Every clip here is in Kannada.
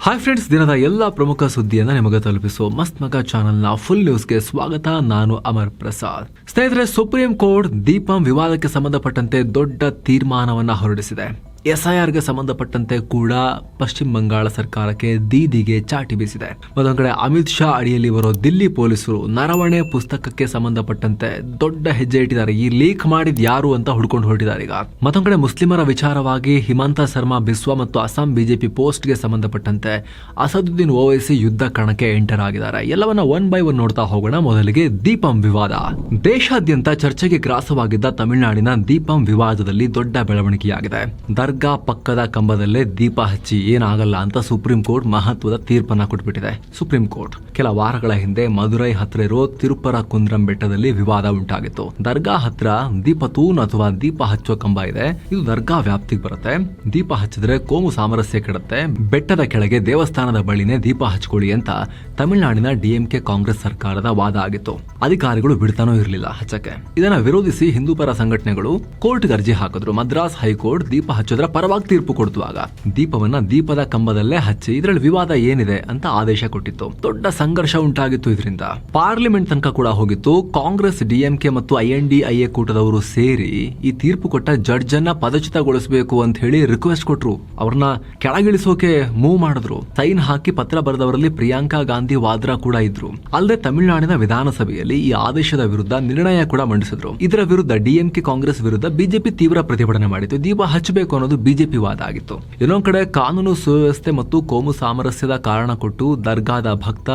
ಹಾಯ್ ಫ್ರೆಂಡ್ಸ್, ದಿನದ ಎಲ್ಲ ಪ್ರಮುಖ ಸುದ್ದಿಯನ್ನು ನಿಮಗೆ ತಲುಪಿಸುವ ಮಸ್ತ್ ಮಗ ಚಾನೆಲ್ನ ಫುಲ್ ನ್ಯೂಸ್ಗೆ ಸ್ವಾಗತ. ನಾನು ಅಮರ್ ಪ್ರಸಾದ್. ಸ್ನೇಹಿತರೆ, ಸುಪ್ರೀಂ ಕೋರ್ಟ್ ದೀಪಂ ವಿವಾದಕ್ಕೆ ಸಂಬಂಧಪಟ್ಟಂತೆ ದೊಡ್ಡ ತೀರ್ಮಾನವನ್ನ ಹೊರಡಿಸಿದೆ. SIRಗೆ ಸಂಬಂಧಪಟ್ಟಂತೆ ಕೂಡ ಪಶ್ಚಿಮ ಬಂಗಾಳ ಸರ್ಕಾರಕ್ಕೆ ದೀದಿಗೆ ಚಾಟಿ ಬೀಸಿದೆ. ಮತ್ತೊಂದು ಕಡೆ ಅಮಿತ್ ಶಾ ಅಡಿಯಲ್ಲಿ ಬರೋ ದಿಲ್ಲಿ ಪೊಲೀಸರು ನರವಣೆ ಪುಸ್ತಕಕ್ಕೆ ಸಂಬಂಧಪಟ್ಟಂತೆ ದೊಡ್ಡ ಹೆಜ್ಜೆ ಇಟ್ಟಿದ್ದಾರೆ. ಈ ಲೀಕ್ ಮಾಡಿದ್ ಯಾರು ಅಂತ ಹುಡ್ಕೊಂಡು ಹೊರಟಿದ್ದಾರೆ ಈಗ. ಮತ್ತೊಂದು ಕಡೆ ಮುಸ್ಲಿಮರ ವಿಚಾರವಾಗಿ ಹಿಮಂತ ಶರ್ಮಾ ಬಿಸ್ವಾ ಮತ್ತು ಅಸ್ಸಾಂ ಬಿಜೆಪಿ ಪೋಸ್ಟ್ಗೆ ಸಂಬಂಧಪಟ್ಟಂತೆ ಅಸದುದ್ದೀನ್ ಓವೈಸಿ ಯುದ್ಧ ಕಣಕ್ಕೆ ಎಂಟರ್ ಆಗಿದ್ದಾರೆ. ಎಲ್ಲವನ್ನ ಒನ್ ಬೈ ಒನ್ ನೋಡ್ತಾ ಹೋಗೋಣ. ಮೊದಲಿಗೆ ದೀಪಂ ವಿವಾದ. ದೇಶಾದ್ಯಂತ ಚರ್ಚೆಗೆ ಗ್ರಾಸವಾಗಿದ್ದ ತಮಿಳುನಾಡಿನ ದೀಪಂ ವಿವಾದದಲ್ಲಿ ದೊಡ್ಡ ಬೆಳವಣಿಗೆಯಾಗಿದೆ. ದರ್ಗಾ ಪಕ್ಕದ ಕಂಬದಲ್ಲೇ ದೀಪ ಹಚ್ಚಿ ಏನಾಗಲ್ಲ ಅಂತ ಸುಪ್ರೀಂ ಕೋರ್ಟ್ ಮಹತ್ವದ ತೀರ್ಪನ್ನ ಕೊಟ್ಬಿಟ್ಟಿದೆ. ಸುಪ್ರೀಂ ಕೋರ್ಟ್ ಕೆಲ ವಾರಗಳ ಹಿಂದೆ ಮದುರೈ ಹತ್ರ ಇರೋ ತಿರುಪರ ಕುಂದ್ರಂ ಬೆಟ್ಟದಲ್ಲಿ ವಿವಾದ ಉಂಟಾಗಿತ್ತು. ದರ್ಗಾ ಹತ್ರ ದೀಪತೂನ್ ಅಥವಾ ದೀಪ ಹಚ್ಚೋ ಕಂಬ ಇದೆ. ಇದು ದರ್ಗಾ ವ್ಯಾಪ್ತಿಗೆ ಬರುತ್ತೆ. ದೀಪ ಹಚ್ಚಿದ್ರೆ ಕೋಮು ಸಾಮರಸ್ಯ ಕೆಡುತ್ತೆ. ಬೆಟ್ಟದ ಕೆಳಗೆ ದೇವಸ್ಥಾನದ ಬಳಿನೇ ದೀಪ ಹಚ್ಕೊಳ್ಳಿ ಅಂತ ತಮಿಳುನಾಡಿನ DMK ಕಾಂಗ್ರೆಸ್ ಸರ್ಕಾರದ ವಾದ ಆಗಿತ್ತು. ಅಧಿಕಾರಿಗಳು ಬಿಡ್ತಾನೂ ಇರಲಿಲ್ಲ ಹಚ್ಚಕ್ಕೆ. ಇದನ್ನ ವಿರೋಧಿಸಿ ಹಿಂದೂ ಪರ ಸಂಘಟನೆಗಳು ಕೋರ್ಟ್ಗೆ ಅರ್ಜಿ ಹಾಕಿದ್ರು. ಮದ್ರಾಸ್ ಹೈಕೋರ್ಟ್ ದೀಪ ಹಚ್ಚೋದ್ರ ಪರವಾಗಿ ತೀರ್ಪು ಕೊಡುವಾಗ ದೀಪವನ್ನ ದೀಪದ ಕಂಬದಲ್ಲೇ ಹಚ್ಚಿ ಇದರಲ್ಲಿ ವಿವಾದ ಏನಿದೆ ಅಂತ ಆದೇಶ ಕೊಟ್ಟಿತ್ತು. ದೊಡ್ಡ ಸಂಘರ್ಷ ಉಂಟಾಗಿತ್ತು. ಇದರಿಂದ ಪಾರ್ಲಿಮೆಂಟ್ ತನಕ ಕೂಡ ಹೋಗಿತ್ತು. ಕಾಂಗ್ರೆಸ್, DMK ಮತ್ತು INDIA ಕೂಟದವರು ಸೇರಿ ಈ ತೀರ್ಪು ಕೊಟ್ಟ ಜಡ್ಜ್ ಅನ್ನ ಪದಚ್ಯುತಗೊಳಿಸಬೇಕು ಅಂತ ಹೇಳಿ ರಿಕ್ವೆಸ್ಟ್ ಕೊಟ್ರು. ಅವ್ರನ್ನ ಕೆಳಗಿಳಿಸೋಕೆ ಮೂವ್ ಮಾಡಿದ್ರು. ಸೈನ್ ಹಾಕಿ ಪತ್ರ ಬರೆದವರಲ್ಲಿ ಪ್ರಿಯಾಂಕಾ ಗಾಂಧಿ ವಾದ್ರಾ ಕೂಡ ಇದ್ರು. ಅಲ್ಲದೆ ತಮಿಳುನಾಡಿನ ವಿಧಾನಸಭೆಯಲ್ಲಿ ಈ ಆದೇಶದ ವಿರುದ್ಧ ನಿರ್ಣಯ ಕೂಡ ಮಂಡಿಸಿದ್ರು. ಇದರ ವಿರುದ್ಧ DMK ಕಾಂಗ್ರೆಸ್ ವಿರುದ್ಧ ಬಿಜೆಪಿ ತೀವ್ರ ಪ್ರತಿಭಟನೆ ಮಾಡಿತ್ತು. ದೀಪ ಹಚ್ಚಬೇಕು ಅನ್ನೋದು ಬಿಜೆಪಿ ವಾದ ಆಗಿತ್ತು. ಇನ್ನೊಂದು ಕಡೆ ಕಾನೂನು ಸುವ್ಯವಸ್ಥೆ ಮತ್ತು ಕೋಮು ಸಾಮರಸ್ಯದ ಕಾರಣ ಕೊಟ್ಟು ದರ್ಗಾದ ಭಕ್ತ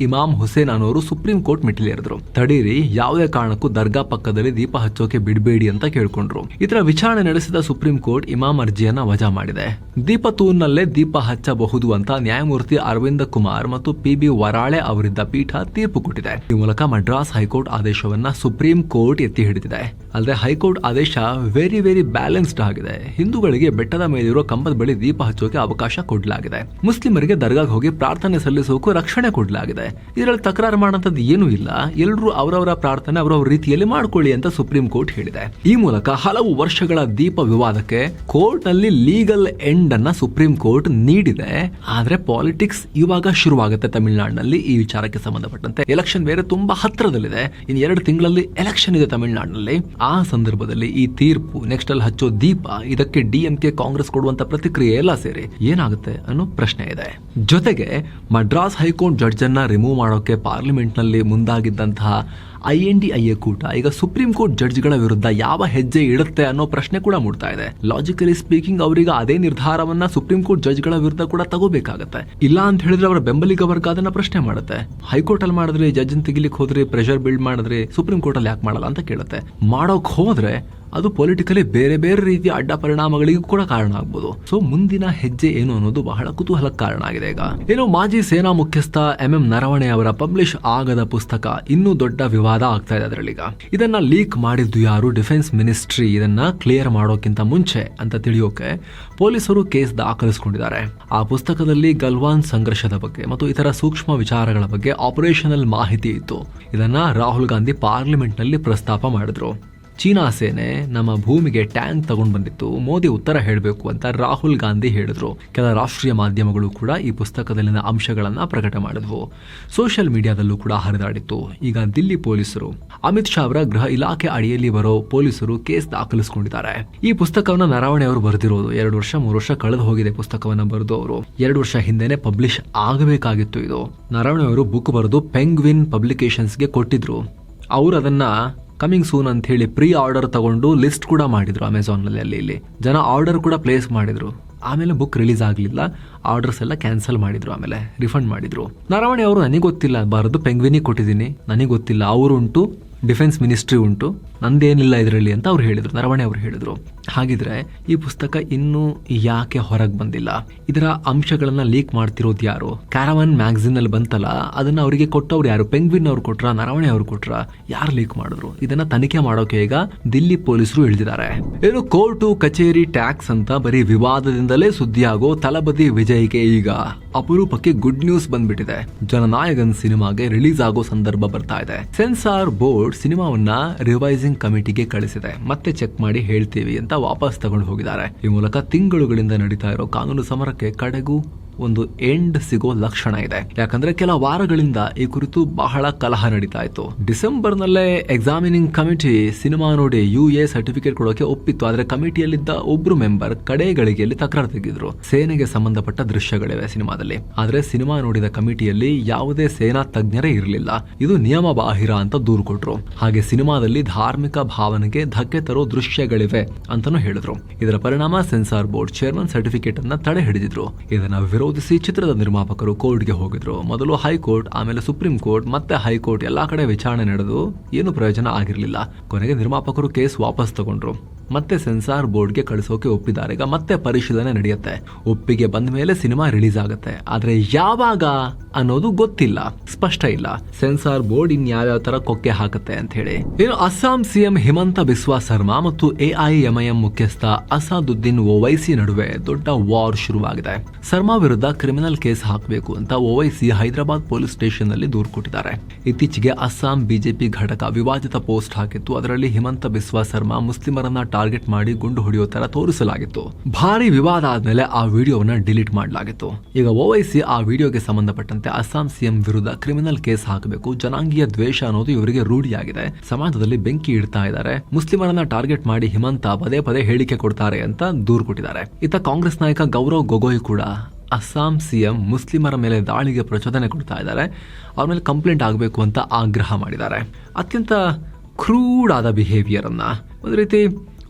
ಇಮಾಮ್ ಹುಸೇನ್ ಅನ್ನೋರು ಸುಪ್ರೀಂ ಕೋರ್ಟ್ ಮೆಟ್ಟಿಲೇರಿದ್ರು. ತಡೀರಿ, ಯಾವುದೇ ಕಾರಣಕ್ಕೂ ದರ್ಗಾ ಪಕ್ಕದಲ್ಲಿ ದೀಪ ಹಚ್ಚೋಕೆ ಬಿಡಬೇಡಿ ಅಂತ ಕೇಳ್ಕೊಂಡ್ರು. ಇದರ ವಿಚಾರಣೆ ನಡೆಸಿದ ಸುಪ್ರೀಂ ಕೋರ್ಟ್ ಇಮಾಮ್ ಅರ್ಜಿಯನ್ನ ವಜಾ ಮಾಡಿದೆ. ದೀಪತೂನ್ನಲ್ಲೇ ದೀಪ ಹಚ್ಚಬಹುದು ಅಂತ ನ್ಯಾಯಮೂರ್ತಿ ಅರವಿಂದ ಕುಮಾರ್ ಮತ್ತು PB ವರಾಳೆ ಅವರಿದ್ದ ಪೀಠ ತೀರ್ಪು ಕೊಟ್ಟಿದೆ. ಈ ಮೂಲಕ ಮಡ್ರಾಸ್ ಹೈಕೋರ್ಟ್ ಆದೇಶವನ್ನ ಸುಪ್ರೀಂ ಕೋರ್ಟ್ ಎತ್ತಿ ಹಿಡಿದಿದೆ. ಅಲ್ಲದೆ ಹೈಕೋರ್ಟ್ ಆದೇಶ ವೆರಿ ಬ್ಯಾಲೆನ್ಸ್ಡ್ ಆಗಿದೆ. ಹಿಂದೂಗಳಿಗೆ ಬೆಟ್ಟದ ಮೇಲಿರೋ ಕಂಬದ ಬಳಿ ದೀಪ ಹಚ್ಚೋಕೆ ಅವಕಾಶ ಕೊಡಲಾಗಿದೆ. ಮುಸ್ಲಿಮರಿಗೆ ದರ್ಗಾಗೆ ಹೋಗಿ ಪ್ರಾರ್ಥನೆ ಸಲ್ಲಿಸೋಕೆ ರಕ್ಷಣೆ ಕೊಡಲಾಗಿದೆ. ಇದರಲ್ಲಿ ತಕರಾರು ಮಾಡೋಂಥದ್ದು ಏನೂ ಇಲ್ಲ. ಎಲ್ಲರೂ ಅವರವರ ಪ್ರಾರ್ಥನೆ ಅವರವರ ರೀತಿಯಲ್ಲಿ ಮಾಡ್ಕೊಳ್ಳಿ ಅಂತ ಸುಪ್ರೀಂ ಕೋರ್ಟ್ ಹೇಳಿದೆ. ಈ ಮೂಲಕ ಹಲವು ವರ್ಷಗಳ ದೀಪ ವಿವಾದಕ್ಕೆ ಕೋರ್ಟ್ ನಲ್ಲಿ ಲೀಗಲ್ ಎಂಡ್ ಅನ್ನ ಸುಪ್ರೀಂ ಕೋರ್ಟ್ ನೀಡಿದೆ. ಆದ್ರೆ ಪಾಲಿಟಿಕ್ಸ್ ಇವಾಗ ಶುರುವಾಗುತ್ತೆ ತಮಿಳುನಾಡಿನಲ್ಲಿ. ಈ ವಿಚಾರಕ್ಕೆ ಸಂಬಂಧಪಟ್ಟಂತೆ ಎಲೆಕ್ಷನ್ ಬೇರೆ ತುಂಬಾ ಹತ್ರದಲ್ಲಿದೆ. ಇನ್ನು 2 ತಿಂಗಳಲ್ಲಿ ಎಲೆಕ್ಷನ್ ಇದೆ ತಮಿಳುನಾಡಿನಲ್ಲಿ. ಆ ಸಂದರ್ಭದಲ್ಲಿ ಈ ತೀರ್ಪು, ನೆಕ್ಸ್ಟ್ ಅಲ್ಲಿ ಹಚ್ಚೋ ದೀಪ, ಇದಕ್ಕೆ DMK ಕಾಂಗ್ರೆಸ್ ಕೊಡುವಂತ ಪ್ರತಿಕ್ರಿಯೆ ಎಲ್ಲ ಸೇರಿ ಏನಾಗುತ್ತೆ ಅನ್ನೋ ಪ್ರಶ್ನೆ ಇದೆ. ಜೊತೆಗೆ ಮಡ್ರಾಸ್ ಹೈಕೋರ್ಟ್ ಜಡ್ಜ್ ಅನ್ನ ರಿಮೂವ್ ಮಾಡೋಕೆ ಪಾರ್ಲಿಮೆಂಟ್ ನಲ್ಲಿ ಮುಂದಾಗಿದ್ದಂತಹ INDIA ಕೂಟ ಈಗ ಸುಪ್ರೀಂ ಕೋರ್ಟ್ ಜಡ್ಜ್ಗಳ ವಿರುದ್ಧ ಯಾವ ಹೆಜ್ಜೆ ಇಡುತ್ತೆ ಅನ್ನೋ ಪ್ರಶ್ನೆ ಕೂಡ ಮೂಡ್ತಾ ಇದೆ. ಲಾಜಿಕಲಿ ಸ್ಪೀಕಿಂಗ್ ಅವರಿಗೆ ಅದೇ ನಿರ್ಧಾರವನ್ನ ಸುಪ್ರೀಂ ಕೋರ್ಟ್ ಜಡ್ಜ್ಗಳ ವಿರುದ್ಧ ಕೂಡ ತಗೋಬೇಕಾಗತ್ತೆ. ಇಲ್ಲ ಅಂತ ಹೇಳಿದ್ರೆ ಅವರ ಬೆಂಬಲಿಗ ವರ್ಗ ಅದನ್ನ ಪ್ರಶ್ನೆ ಮಾಡುತ್ತೆ. ಹೈಕೋರ್ಟ್ ಅಲ್ಲಿ ಮಾಡಿದ್ರಿ, ಜಡ್ಜ್ ತೆಗಿಲಿಕ್ಕೆ ಹೋದ್ರಿ, ಪ್ರೆಷರ್ ಬಿಲ್ಡ್ ಮಾಡಿದ್ರಿ, ಸುಪ್ರೀಂ ಕೋರ್ಟ್ ಅಲ್ಲಿ ಯಾಕೆ ಮಾಡಲ್ಲ ಅಂತ ಕೇಳುತ್ತೆ. ಮಾಡೋಕ್ ಹೋದ್ರೆ ಅದು ಪೊಲಿಟಿಕಲಿ ಬೇರೆ ರೀತಿಯ ಅಡ್ಡ ಪರಿಣಾಮಗಳಿಗೂ ಕೂಡ ಕಾರಣ ಆಗ್ಬೋದು. ಸೊ ಮುಂದಿನ ಹೆಜ್ಜೆ ಏನು ಅನ್ನೋದು ಬಹಳ ಕುತೂಹಲಕ್ಕೆ ಕಾರಣ ಆಗಿದೆ. ಈಗ ಏನು, ಮಾಜಿ ಸೇನಾ ಮುಖ್ಯಸ್ಥ MM ನರವಣೆ ಅವರ ಪಬ್ಲಿಷ್ ಆಗದ ಪುಸ್ತಕ ಇನ್ನೂ ದೊಡ್ಡ ವಿವಾದ ಆಗ್ತಾ ಇದೆ. ಅದರಲ್ಲೀಗ ಇದನ್ನ ಲೀಕ್ ಮಾಡಿದ್ದು ಯಾರು? ಡಿಫೆನ್ಸ್ ಮಿನಿಸ್ಟ್ರಿ ಇದನ್ನ ಕ್ಲಿಯರ್ ಮಾಡೋಕ್ಕಿಂತ ಮುಂಚೆ ಅಂತ ತಿಳಿಯೋಕೆ ಪೊಲೀಸರು ಕೇಸ್ ದಾಖಲಿಸಿಕೊಂಡಿದ್ದಾರೆ. ಆ ಪುಸ್ತಕದಲ್ಲಿ ಗಲ್ವಾನ್ ಸಂಘರ್ಷದ ಬಗ್ಗೆ ಮತ್ತು ಇತರ ಸೂಕ್ಷ್ಮ ವಿಚಾರಗಳ ಬಗ್ಗೆ ಆಪರೇಷನಲ್ ಮಾಹಿತಿ ಇತ್ತು. ಇದನ್ನ ರಾಹುಲ್ ಗಾಂಧಿ ಪಾರ್ಲಿಮೆಂಟ್ ನಲ್ಲಿ ಪ್ರಸ್ತಾಪ ಮಾಡಿದ್ರು. ಚೀನಾ ಸೇನೆ ನಮ್ಮ ಭೂಮಿಗೆ ಟ್ಯಾಂಕ್ ತಗೊಂಡು ಬಂದಿತ್ತು, ಮೋದಿ ಉತ್ತರ ಹೇಳಬೇಕು ಅಂತ ರಾಹುಲ್ ಗಾಂಧಿ ಹೇಳಿದ್ರು. ಕೆಲ ರಾಷ್ಟ್ರೀಯ ಮಾಧ್ಯಮಗಳು ಕೂಡ ಈ ಪುಸ್ತಕದಲ್ಲಿನ ಅಂಶಗಳನ್ನ ಪ್ರಕಟ ಮಾಡಿದ್ವು. ಸೋಷಿಯಲ್ ಮೀಡಿಯಾದಲ್ಲೂ ಕೂಡ ಹರಿದಾಡಿತ್ತು. ಈಗ ದಿಲ್ಲಿ ಪೊಲೀಸರು, ಅಮಿತ್ ಶಾ ಅವರ ಗೃಹ ಇಲಾಖೆ ಅಡಿಯಲ್ಲಿ ಬರೋ ಪೊಲೀಸರು ಕೇಸ್ ದಾಖಲಿಸಿಕೊಂಡಿದ್ದಾರೆ. ಈ ಪುಸ್ತಕವನ್ನ ನರವಣೆ ಅವರು ಬರೆದಿರೋದು 2 ವರ್ಷ 3 ವರ್ಷ ಕಳೆದು ಹೋಗಿದೆ. ಪುಸ್ತಕವನ್ನ ಬರೆದು ಅವರು 2 ವರ್ಷ ಹಿಂದೆನೆ ಪಬ್ಲಿಷ್ ಆಗಬೇಕಾಗಿತ್ತು. ಇದು ನರವಣೆ ಅವರು ಬುಕ್ ಬರೆದು ಪೆಂಗ್ವಿನ್ ಪಬ್ಲಿಕೇಶನ್ಸ್ಗೆ ಕೊಟ್ಟಿದ್ರು. ಅವರು ಅದನ್ನ ಕಮಿಂಗ್ ಸೂನ್ ಅಂತ ಹೇಳಿ ಪ್ರೀ ಆರ್ಡರ್ ತಗೊಂಡು ಲಿಸ್ಟ್ ಕೂಡ ಮಾಡಿದ್ರು ಅಮೆಝಾನ್ ನಲ್ಲಿ. ಅಲ್ಲಿ ಇಲ್ಲಿ ಜನ ಆರ್ಡರ್ ಕೂಡ ಪ್ಲೇಸ್ ಮಾಡಿದ್ರು. ಆಮೇಲೆ ಬುಕ್ ರಿಲೀಸ್ ಆಗಲಿಲ್ಲ. ಆರ್ಡರ್ಸ್ ಎಲ್ಲ ಕ್ಯಾನ್ಸಲ್ ಮಾಡಿದ್ರು, ಆಮೇಲೆ ರಿಫಂಡ್ ಮಾಡಿದ್ರು. ನರವಣೆ ಅವರು ನನಗೆ ಗೊತ್ತಿಲ್ಲ, ಬರೆದು ಪೆಂಗ್ವಿನಿಗೆ ಕೊಟ್ಟಿದ್ದೀನಿ, ನನಗೆ ಗೊತ್ತಿಲ್ಲ, ಅವರು ಉಂಟು, ಡಿಫೆನ್ಸ್ ಮಿನಿಸ್ಟ್ರಿ ಉಂಟು, ನಂದೇನಿಲ್ಲ ಇದರಲ್ಲಿ ಅಂತ ಅವ್ರು ಹೇಳಿದ್ರು. ನರವಣೆ ಅವರು ಹೇಳಿದ್ರು. ಹಾಗಿದ್ರೆ ಈ ಪುಸ್ತಕ ಇನ್ನೂ ಯಾಕೆ ಹೊರಗೆ ಬಂದಿಲ್ಲ? ಇದರ ಅಂಶಗಳನ್ನ ಲೀಕ್ ಮಾಡ್ತಿರೋದು ಯಾರು? ಕ್ಯಾರವನ್ ಮ್ಯಾಗಝಿನ್ ಅಲ್ಲಿ ಬಂತಲ್ಲ, ಅದನ್ನ ಅವರಿಗೆ ಕೊಟ್ಟವ್ರು ಯಾರು? ಪೆಂಗ್ವಿನ್ ಅವ್ರು ಕೊಟ್ರ, ನರವಣೆ ಅವರು ಕೊಟ್ರ, ಯಾರು ಲೀಕ್ ಮಾಡಿದ್ರು? ಇದನ್ನ ತನಿಖೆ ಮಾಡೋಕೆ ಈಗ ದಿಲ್ಲಿ ಪೊಲೀಸರು ಇಳಿದಿದ್ದಾರೆ. ಏನು, ಕೋರ್ಟು ಕಚೇರಿ ಟ್ಯಾಕ್ಸ್ ಅಂತ ಬರೀ ವಿವಾದದಿಂದಲೇ ಸುದ್ದಿಯಾಗೋ ತಲಪತಿ ವಿಜಯ್ಗೆ ಈಗ ಅಪರೂಪಕ್ಕೆ ಗುಡ್ ನ್ಯೂಸ್ ಬಂದ್ಬಿಟ್ಟಿದೆ. ಜನನಾಯಕನ್ ಸಿನಿಮಾಗೆ ರಿಲೀಸ್ ಆಗೋ ಸಂದರ್ಭ ಬರ್ತಾ ಇದೆ. ಸೆನ್ಸಾರ್ ಬೋರ್ಡ್ ಸಿನಿಮಾವನ್ನ ರಿವೈಸಿಂಗ್ ಕಮಿಟಿಗೆ ಕಳಿಸಿದೆ. ಮತ್ತೆ ಚೆಕ್ ಮಾಡಿ ಹೇಳ್ತೀವಿ ಅಂತ ವಾಪಸ್ ತಗೊಂಡು ಹೋಗಿದ್ದಾರೆ. ಈ ಮೂಲಕ ತಿಂಗಳುಗಳಿಂದ ನಡೀತಾ ಇರೋ ಕಾನೂನು ಸಮರಕ್ಕೆ ಕಡೆಗೂ ಒಂದು ಎಂಡ್ ಸಿಗೋ ಲಕ್ಷಣ ಇದೆ. ಯಾಕಂದ್ರೆ ಕೆಲ ವಾರಗಳಿಂದ ಈ ಕುರಿತು ಬಹಳ ಕಲಹ ನಡೀತಾ ಇತ್ತು. ಡಿಸೆಂಬರ್ ನಲ್ಲೇ ಎಕ್ಸಾಮಿನಿಂಗ್ ಕಮಿಟಿ ಸಿನಿಮಾ ನೋಡಿ UA ಸರ್ಟಿಫಿಕೇಟ್ ಕೊಡೋಕೆ ಒಪ್ಪಿತ್ತು. ಆದ್ರೆ ಕಮಿಟಿಯಲ್ಲಿದ್ದ ಒಬ್ರು ಮೆಂಬರ್ ಕಡೆ ಗಳಿಗೆಯಲ್ಲಿ ತಕರಾರು ತೆಗೆದ್ರು. ಸೇನೆಗೆ ಸಂಬಂಧಪಟ್ಟ ದೃಶ್ಯಗಳಿವೆ ಸಿನಿಮಾದಲ್ಲಿ. ಆದ್ರೆ ಸಿನಿಮಾ ನೋಡಿದ ಕಮಿಟಿಯಲ್ಲಿ ಯಾವುದೇ ಸೇನಾ ತಜ್ಞರೇ ಇರಲಿಲ್ಲ. ಇದು ನಿಯಮ ಬಾಹಿರ ಅಂತ ದೂರು ಕೊಟ್ರು. ಹಾಗೆ ಸಿನಿಮಾದಲ್ಲಿ ಧಾರ್ಮಿಕ ಭಾವನೆಗೆ ಧಕ್ಕೆ ತರೋ ದೃಶ್ಯಗಳಿವೆ ಅಂತಾನೂ ಹೇಳಿದ್ರು. ಇದರ ಪರಿಣಾಮ ಸೆನ್ಸಾರ್ ಬೋರ್ಡ್ ಚೇರ್ಮನ್ ಸರ್ಟಿಫಿಕೇಟ್ ಅನ್ನ ತಡೆ ಹಿಡಿದಿದ್ರು. ಇದನ್ನ ವಿರೋಧಿಸಿ ಚಿತ್ರದ ನಿರ್ಮಾಪಕರು ಕೋರ್ಟ್ಗೆ ಹೋಗಿದ್ರು. ಮೊದಲು ಹೈಕೋರ್ಟ್, ಆಮೇಲೆ ಸುಪ್ರೀಂ ಕೋರ್ಟ್, ಮತ್ತೆ ಹೈಕೋರ್ಟ್ ಎಲ್ಲಾ ಕಡೆ ವಿಚಾರಣೆ ನಡೆದು ಏನು ಪ್ರಯೋಜನ ಆಗಿರಲಿಲ್ಲ. ಕೊನೆಗೆ ನಿರ್ಮಾಪಕರು ಕೇಸ್ ವಾಪಸ್ ತಗೊಂಡ್ರು. ಮತ್ತೆ ಸೆನ್ಸಾರ್ ಬೋರ್ಡ್ಗೆ ಕಳಿಸೋಕೆ ಒಪ್ಪಿದ್ದಾರೆ. ಈಗ ಮತ್ತೆ ಪರಿಶೀಲನೆ ನಡೆಯುತ್ತೆ. ಒಪ್ಪಿಗೆ ಬಂದ ಮೇಲೆ ಸಿನಿಮಾ ರಿಲೀಸ್ ಆಗುತ್ತೆ. ಆದ್ರೆ ಯಾವಾಗ ಅನ್ನೋದು ಗೊತ್ತಿಲ್ಲ, ಸ್ಪಷ್ಟ ಇಲ್ಲ. ಸೆನ್ಸಾರ್ ಬೋರ್ಡ್ ಇನ್ಯಾವ್ಯಾವ ತರ ಕೊಕ್ಕೆ ಹಾಕುತ್ತೆ ಅಂತ ಹೇಳಿ. ಇನ್ನು ಅಸ್ಸಾಂ ಸಿಎಂ ಹಿಮಂತ ಬಿಸ್ವಾ ಸರ್ಮಾ ಮತ್ತು AIMIM ಮುಖ್ಯಸ್ಥ ಅಸಾದುದ್ದೀನ್ ಓವೈಸಿ ನಡುವೆ ದೊಡ್ಡ ವಾರ್ ಶುರುವಾಗಿದೆ. ಸರ್ಮಾ ವಿರುದ್ಧ ಕ್ರಿಮಿನಲ್ ಕೇಸ್ ಹಾಕಬೇಕು ಅಂತ ಓವೈಸಿ ಹೈದರಾಬಾದ್ ಪೊಲೀಸ್ ಸ್ಟೇಷನ್ ನಲ್ಲಿ ದೂರು ಕೊಟ್ಟಿದ್ದಾರೆ. ಇತ್ತೀಚೆಗೆ ಅಸ್ಸಾಂ ಬಿಜೆಪಿ ಘಟಕ ವಿವಾದಿತ ಪೋಸ್ಟ್ ಹಾಕಿತ್ತು. ಅದರಲ್ಲಿ ಹಿಮಂತ ಬಿಸ್ವಾ ಸರ್ಮಾ ಮುಸ್ಲಿಮರನ್ನ ಟಾರ್ಗೆಟ್ ಮಾಡಿ ಗುಂಡು ಹೊಡೆಯೋ ತರ ತೋರಿಸಲಾಗಿತ್ತು. ಭಾರಿ ವಿವಾದ ಆದ್ಮೇಲೆ ಆ ವಿಡಿಯೋವನ್ನ ಡಿಲೀಟ್ ಮಾಡಲಾಗಿತ್ತು. ಈಗ ಓವೈಸಿ ಆ ವಿಡಿಯೋಗೆ ಸಂಬಂಧಪಟ್ಟಂತೆ ಅಸ್ಸಾಂ ಸಿಎಂ ವಿರುದ್ಧ ಕ್ರಿಮಿನಲ್ ಕೇಸ್ ಹಾಕಬೇಕು. ಜನಾಂಗೀಯ ದ್ವೇಷ ಅನ್ನೋದು ಇವರಿಗೆ ರೂಢಿಯಾಗಿದೆ. ಸಮಾಜದಲ್ಲಿ ಬೆಂಕಿ ಇಡ್ತಾ ಇದ್ದಾರೆ. ಮುಸ್ಲಿಮರನ್ನ ಟಾರ್ಗೆಟ್ ಮಾಡಿ ಹಿಮಂತ ಪದೇ ಪದೇ ಹೇಳಿಕೆ ಕೊಡ್ತಾರೆ ಅಂತ ದೂರು ಕೊಟ್ಟಿದ್ದಾರೆ. ಇತ್ತ ಕಾಂಗ್ರೆಸ್ ನಾಯಕ ಗೌರವ್ ಗೊಗೊಯ್ ಕೂಡ ಅಸ್ಸಾಂ ಸಿಎಂ ಮುಸ್ಲಿಮರ ಮೇಲೆ ದಾಳಿಗೆ ಪ್ರಚೋದನೆ ಕೊಡ್ತಾ ಇದ್ದಾರೆ. ಅವ್ರ ಮೇಲೆ ಕಂಪ್ಲೇಂಟ್ ಆಗಬೇಕು ಅಂತ ಆಗ್ರಹ ಮಾಡಿದ್ದಾರೆ. ಅತ್ಯಂತ ಕ್ರೂಡ್ ಆದ ಬಿಹೇವಿಯರ್ ಅನ್ನ ಒಂದು ರೀತಿ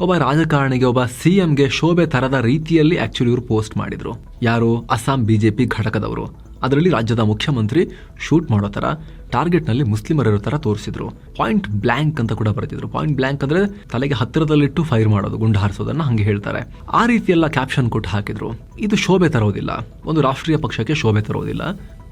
ಒಬ್ಬ ರಾಜಕಾರಣಿಗೆ, ಒಬ್ಬ ಸಿಎಂಗೆ ಶೋಭೆ ತರದ ರೀತಿಯಲ್ಲಿ ಆಕ್ಚುಲಿ ಇವರು ಪೋಸ್ಟ್ ಮಾಡಿದ್ರು. ಯಾರು? ಅಸ್ಸಾಂ ಬಿಜೆಪಿ ಘಟಕದವರು. ಅದರಲ್ಲಿ ರಾಜ್ಯದ ಮುಖ್ಯಮಂತ್ರಿ ಶೂಟ್ ಮಾಡೋ ತರ ಟಾರ್ಗೆಟ್ ನಲ್ಲಿ ಮುಸ್ಲಿಮರಿರೋ ತರ ತೋರಿಸಿದ್ರು. ಪಾಯಿಂಟ್ ಬ್ಲಾಂಕ್ ಅಂತ ಕೂಡ ಬರೆದಿದ್ರು. ಪಾಯಿಂಟ್ ಬ್ಲಾಂಕ್ ಅಂದ್ರೆ ತಲೆಗೆ ಹತ್ತಿರದಲ್ಲಿಟ್ಟು ಫೈರ್ ಮಾಡೋದು, ಗುಂಡು ಹಾರಿಸೋದನ್ನ ಹಂಗೆ ಹೇಳ್ತಾರೆ. ಆ ರೀತಿಯೆಲ್ಲ ಕ್ಯಾಪ್ಷನ್ ಕೊಟ್ಟು ಹಾಕಿದ್ರು. ಇದು ಶೋಭೆ ತರೋದಿಲ್ಲ, ಒಂದು ರಾಷ್ಟ್ರೀಯ ಪಕ್ಷಕ್ಕೆ ಶೋಭೆ ತರೋದಿಲ್ಲ.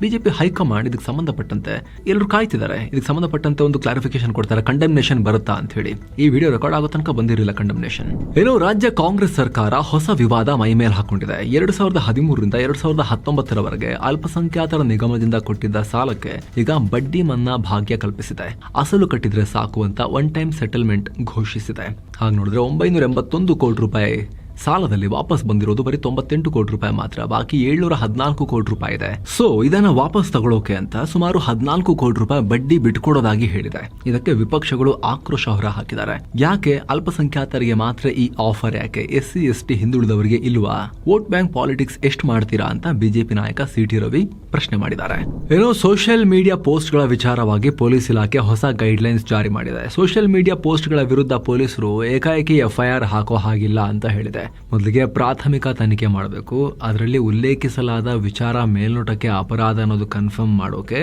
ಬಿಜೆಪಿ ಹೈಕಮಾಂಡ್ ಇದಕ್ಕೆ ಸಂಬಂಧಪಟ್ಟಂತೆ ಎಲ್ಲರೂ ಕಾಯ್ತಿದ್ದಾರೆ. ಇದಕ್ಕೆ ಸಂಬಂಧಪಟ್ಟಂತೆ ಒಂದು ಕ್ಲಾರಿಫಿಕೇಶನ್ ಕೊಡ್ತಾರೆ, ಕಂಡೆಮ್ನೇಷನ್ ಬರುತ್ತಾ ಅಂತ ಹೇಳಿ. ಈ ವಿಡಿಯೋ ರೆಕಾರ್ಡ್ ಆಗೋ ತನಕ ಬಂದಿರಲಿಲ್ಲ ಕಂಡೆಮ್ನೇಷನ್. ಏನೋ ರಾಜ್ಯ ಕಾಂಗ್ರೆಸ್ ಸರ್ಕಾರ ಹೊಸ ವಿವಾದ ಮೈಮೇಲ್ ಹಾಕೊಂಡಿದೆ. 2013ರಿಂದ 2019ರವರೆಗೆ ಅಲ್ಪಸಂಖ್ಯಾತರ ನಿಗಮದಿಂದ ಕೊಟ್ಟಿದ್ದ ಸಾಲಕ್ಕೆ ಈಗ ಬಡ್ಡಿ ಮನ್ನಾ ಭಾಗ್ಯ ಕಲ್ಪಿಸಿದೆ. ಅಸಲು ಕಟ್ಟಿದ್ರೆ ಸಾಕು ಅಂತ ಒನ್ ಟೈಮ್ ಸೆಟಲ್ಮೆಂಟ್ ಘೋಷಿಸಿದೆ. ಹಾಗೆ ನೋಡಿದ್ರೆ 981 ಕೋಟಿ ರೂಪಾಯಿ ಸಾಲದಲ್ಲಿ ವಾಪಸ್ ಬಂದಿರೋದು ಬರೀ 98 ಕೋಟಿ ರೂಪಾಯಿ ಮಾತ್ರ. ಬಾಕಿ 714 ಕೋಟಿ ರೂಪಾಯಿ ಇದೆ. ಸೊ ಇದನ್ನ ವಾಪಸ್ ತಗೊಳ್ಳೋಕೆ ಅಂತ ಸುಮಾರು 14 ಕೋಟಿ ರೂಪಾಯಿ ಬಡ್ಡಿ ಬಿಟ್ಕೊಡೋದಾಗಿ ಹೇಳಿದೆ. ಇದಕ್ಕೆ ವಿಪಕ್ಷಗಳು ಆಕ್ರೋಶ ಹೊರ ಹಾಕಿದ್ದಾರೆ. ಯಾಕೆ ಅಲ್ಪಸಂಖ್ಯಾತರಿಗೆ ಮಾತ್ರ ಈ ಆಫರ್? ಯಾಕೆ SC ST ಹಿಂದುಳಿದವರಿಗೆ ಇಲ್ವಾ? ವೋಟ್ ಬ್ಯಾಂಕ್ ಪಾಲಿಟಿಕ್ಸ್ ಎಷ್ಟು ಮಾಡ್ತೀರಾ ಅಂತ ಬಿಜೆಪಿ ನಾಯಕ CT ರವಿ ಪ್ರಶ್ನೆ ಮಾಡಿದ್ದಾರೆ. ಏನೋ ಸೋಷಿಯಲ್ ಮೀಡಿಯಾ ಪೋಸ್ಟ್ ಗಳ ವಿಚಾರವಾಗಿ ಪೊಲೀಸ್ ಇಲಾಖೆ ಹೊಸ ಗೈಡ್ ಲೈನ್ಸ್ ಜಾರಿ ಮಾಡಿದೆ. ಸೋಷಿಯಲ್ ಮೀಡಿಯಾ ಪೋಸ್ಟ್ ಗಳ ವಿರುದ್ಧ ಪೊಲೀಸರು ಏಕಾಏಕಿ FIR ಹಾಕೋ ಹಾಗಿಲ್ಲ ಅಂತ ಹೇಳಿದೆ. ಮೊದಲಿಗೆ ಪ್ರಾಥಮಿಕ ತನಿಖೆ ಮಾಡಬೇಕು. ಅದರಲ್ಲಿ ಉಲ್ಲೇಖಿಸಲಾದ ವಿಚಾರ ಮೇಲ್ನೋಟಕ್ಕೆ ಅಪರಾಧ ಅನ್ನೋದು ಕನ್ಫರ್ಮ್ ಮಾಡೋಕೆ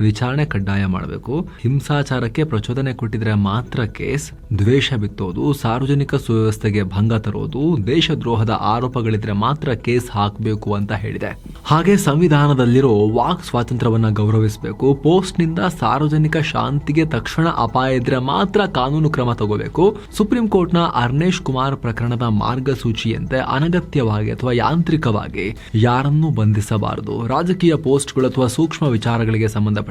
ವಿಚಾರಣೆ ಕಡ್ಡಾಯ ಮಾಡಬೇಕು. ಹಿಂಸಾಚಾರಕ್ಕೆ ಪ್ರಚೋದನೆ ಕೊಟ್ಟಿದ್ರೆ ಮಾತ್ರ ಕೇಸ್, ದ್ವೇಷ ಬಿತ್ತೋದು, ಸಾರ್ವಜನಿಕ ಸುವ್ಯವಸ್ಥೆಗೆ ಭಂಗ ತರೋದು, ದೇಶದ್ರೋಹದ ಆರೋಪಗಳಿದ್ರೆ ಮಾತ್ರ ಕೇಸ್ ಹಾಕಬೇಕು ಅಂತ ಹೇಳಿದೆ. ಹಾಗೆ ಸಂವಿಧಾನದಲ್ಲಿರೋ ವಾಕ್ ಸ್ವಾತಂತ್ರ್ಯವನ್ನ ಗೌರವಿಸಬೇಕು. ಪೋಸ್ಟ್ ನಿಂದ ಸಾರ್ವಜನಿಕ ಶಾಂತಿಗೆ ತಕ್ಷಣ ಅಪಾಯ ಇದ್ರೆ ಮಾತ್ರ ಕಾನೂನು ಕ್ರಮ ತಗೋಬೇಕು. ಸುಪ್ರೀಂ ಕೋರ್ಟ್ನ ಅರ್ನೇಶ್ ಕುಮಾರ್ ಪ್ರಕರಣದ ಮಾರ್ಗಸೂಚಿಯಂತೆ ಅನಗತ್ಯವಾಗಿ ಅಥವಾ ಯಾಂತ್ರಿಕವಾಗಿ ಯಾರನ್ನೂ ಬಂಧಿಸಬಾರದು. ರಾಜಕೀಯ ಪೋಸ್ಟ್ಗಳು ಅಥವಾ ಸೂಕ್ಷ್ಮ ವಿಚಾರಗಳಿಗೆ ಸಂಬಂಧಪಟ್ಟಂತೆ